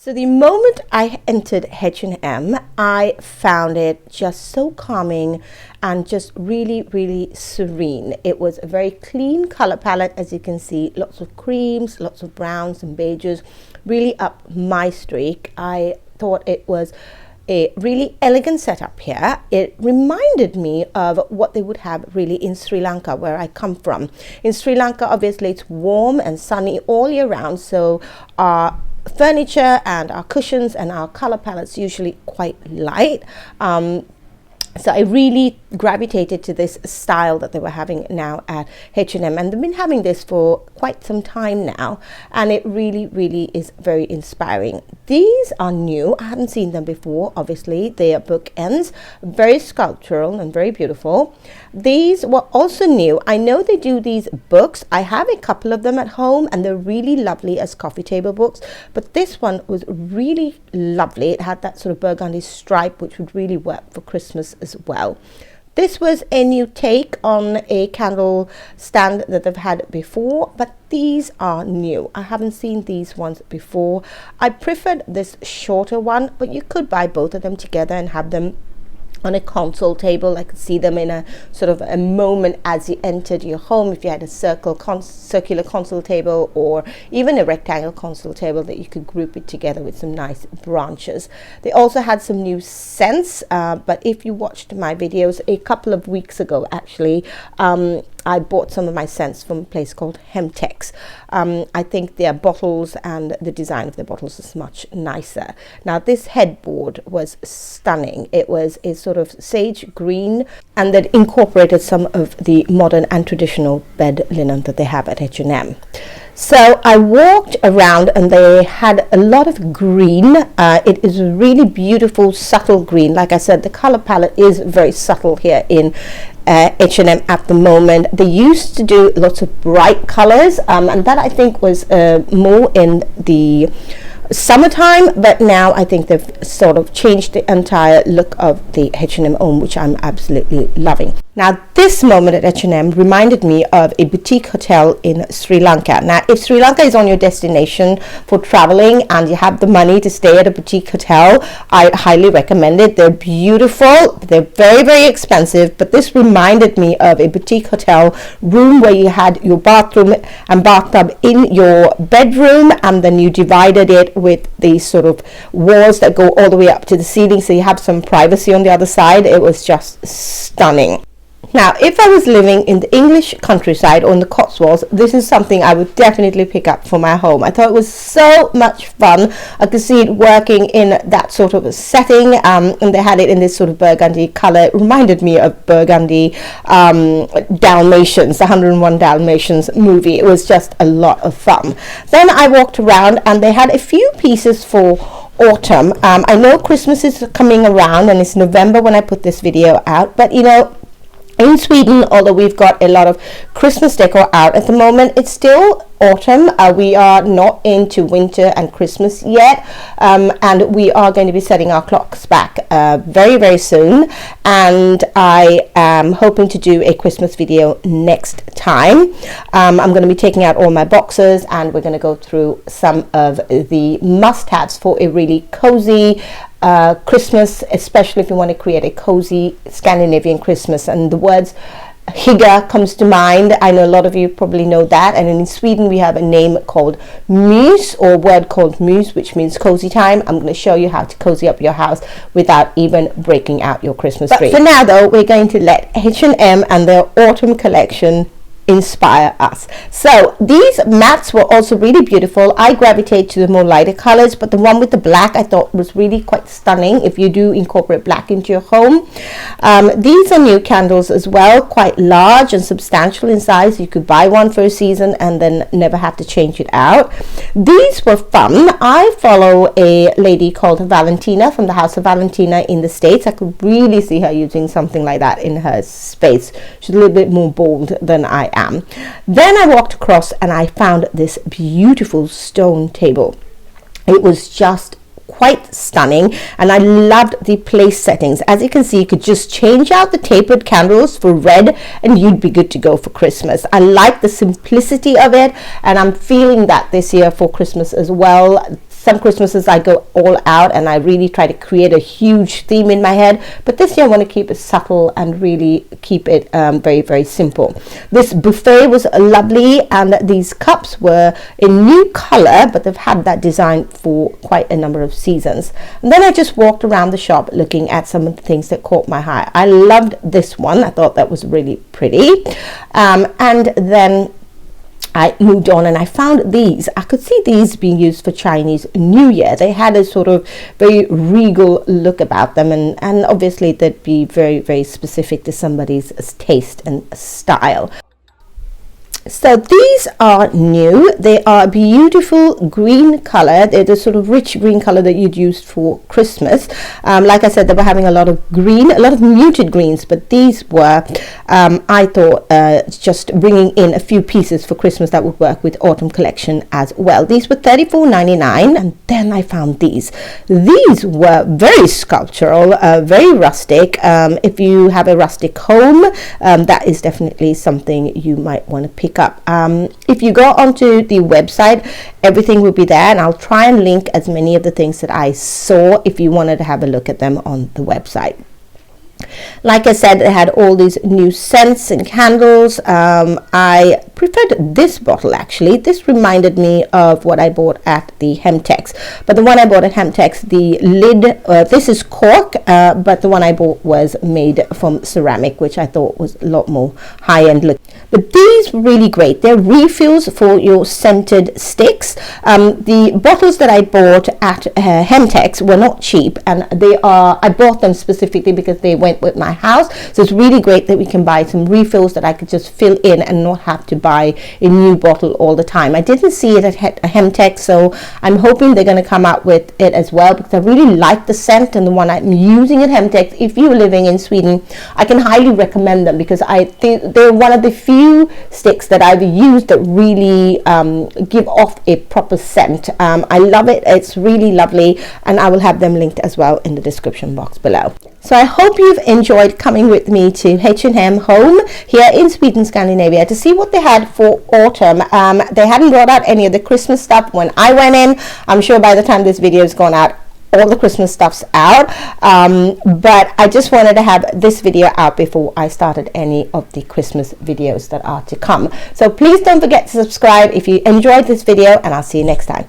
So the moment I entered H&M, I found it just so calming and just really, really serene. It was a very clean color palette, as you can see, lots of creams, lots of browns and beiges, really up my streak. I thought it was a really elegant setup here. It reminded me of what they would have really in Sri Lanka, where I come from. In Sri Lanka, obviously, it's warm and sunny all year round, so our furniture and our cushions and our color palettes usually quite light. So I really gravitated to this style that they were having now at H&M, and they've been having this for quite some time now, and it really, really is very inspiring. These are new. I haven't seen them before. Obviously, they are bookends, very sculptural and very beautiful. These were also new. I know they do these books. I have a couple of them at home, and they're really lovely as coffee table books, but this one was really lovely. It had that sort of burgundy stripe, which would really work for Christmas as well. This was a new take on a candle stand that they've had before, but these are new. I haven't seen these ones before. I preferred this shorter one, but you could buy both of them together and have them on a console table. I could see them in a sort of a moment as you entered your home, if you had a circular console table or even a rectangle console table, that you could group it together with some nice branches. They also had some new scents, but if you watched my videos a couple of weeks ago, actually, I bought some of my scents from a place called Hemtex. I think their bottles and the design of the bottles is much nicer. Now, this headboard was stunning. It was a sort of sage green, and that incorporated some of the modern and traditional bed linen that they have at H&M. So I walked around, and they had a lot of green. It is a really beautiful, subtle green. Like I said, the color palette is very subtle here in H&M at the moment. They used to do lots of bright colors, and that I think was more in the summertime, but now I think they've sort of changed the entire look of the H&M Home, which I'm absolutely loving. Now, this moment at H&M reminded me of a boutique hotel in Sri Lanka. Now, if Sri Lanka is on your destination for traveling and you have the money to stay at a boutique hotel, I highly recommend it. They're beautiful. They're very, very expensive, but this reminded me of a boutique hotel room where you had your bathroom and bathtub in your bedroom, and then you divided it with these sort of walls that go all the way up to the ceiling, so you have some privacy on the other side. It was just stunning. Now, if I was living in the English countryside or in the Cotswolds, this is something I would definitely pick up for my home. I thought it was so much fun. I could see it working in that sort of a setting, and they had it in this sort of burgundy color. It reminded me of Burgundy Dalmatians, the 101 Dalmatians movie. It was just a lot of fun. Then I walked around, and they had a few pieces for autumn. I know Christmas is coming around, and it's November when I put this video out, but you know, in Sweden, although we've got a lot of Christmas decor out at the moment, it's still autumn. We are not into winter and Christmas yet, and we are going to be setting our clocks back very, very soon, and I am hoping to do a Christmas video next time. I'm going to be taking out all my boxes, and we're going to go through some of the must-haves for a really cozy Christmas, especially if you want to create a cozy Scandinavian Christmas. And the words hygge comes to mind. I know a lot of you probably know that, and in Sweden we have a name called mys, or a word called mys, which means cozy time. I'm going to show you how to cozy up your house without even breaking out your Christmas tree. But for now though, we're going to let H&M and their autumn collection inspire us. So these mats were also really beautiful. I gravitate to the more lighter colors, but the one with the black I thought was really quite stunning if you do incorporate black into your home. These are new candles as well, quite large and substantial in size. You could buy one for a season and then never have to change it out. These were fun. I follow a lady called Valentina from the House of Valentina in the States. I could really see her using something like that in her space. She's a little bit more bold than I am. Then I walked across and I found this beautiful stone table. It was just quite stunning, and I loved the place settings. As you can see, you could just change out the tapered candles for red and you'd be good to go for Christmas. I like the simplicity of it, and I'm feeling that this year for Christmas as well. some Christmases I go all out and I really try to create a huge theme in my head, but this year I want to keep it subtle and really keep it very, very simple. This buffet was lovely, and these cups were in new color, but they've had that design for quite a number of seasons. And then I just walked around the shop looking at some of the things that caught my eye. I loved this one. I thought that was really pretty. And then I moved on and I found these. I could see these being used for Chinese New Year. They had a sort of very regal look about them, and obviously they'd be very, very specific to somebody's taste and style. So these are new. They are a beautiful green color. They're the sort of rich green color that you'd use for Christmas. Like I said, they were having a lot of green, a lot of muted greens, but these were, I thought, just bringing in a few pieces for Christmas that would work with autumn collection as well. These were $34.99, and then I found these. These were very sculptural, very rustic. If you have a rustic home, that is definitely something you might want to pick up. If you go onto the website, everything will be there, and I'll try and link as many of the things that I saw if you wanted to have a look at them on the website. Like I said, they had all these new scents and candles. I preferred this bottle actually. This reminded me of what I bought at the Hemtex, but the one I bought at Hemtex, the lid, this is cork, but the one I bought was made from ceramic, which I thought was a lot more high-end look. But these were really great. They're refills for your scented sticks. The bottles that I bought at Hemtex were not cheap, and I bought them specifically because they went with my house. So it's really great that we can buy some refills that I could just fill in and not have to buy a new bottle all the time. I didn't see it at Hemtex, so I'm hoping they're going to come out with it as well, because I really like the scent, and the one I'm using at Hemtex, if you're living in Sweden, I can highly recommend them, because I think they're one of the few sticks that I've used that really give off a proper scent. I love it. It's really lovely, and I will have them linked as well in the description box below. So I hope you've enjoyed coming with me to H&M Home here in Sweden, Scandinavia, to see what they had for autumn. They hadn't brought out any of the Christmas stuff when I went in. I'm sure by the time this video has gone out, all the Christmas stuff's out, but I just wanted to have this video out before I started any of the Christmas videos that are to come. So please don't forget to subscribe if you enjoyed this video, and I'll see you next time.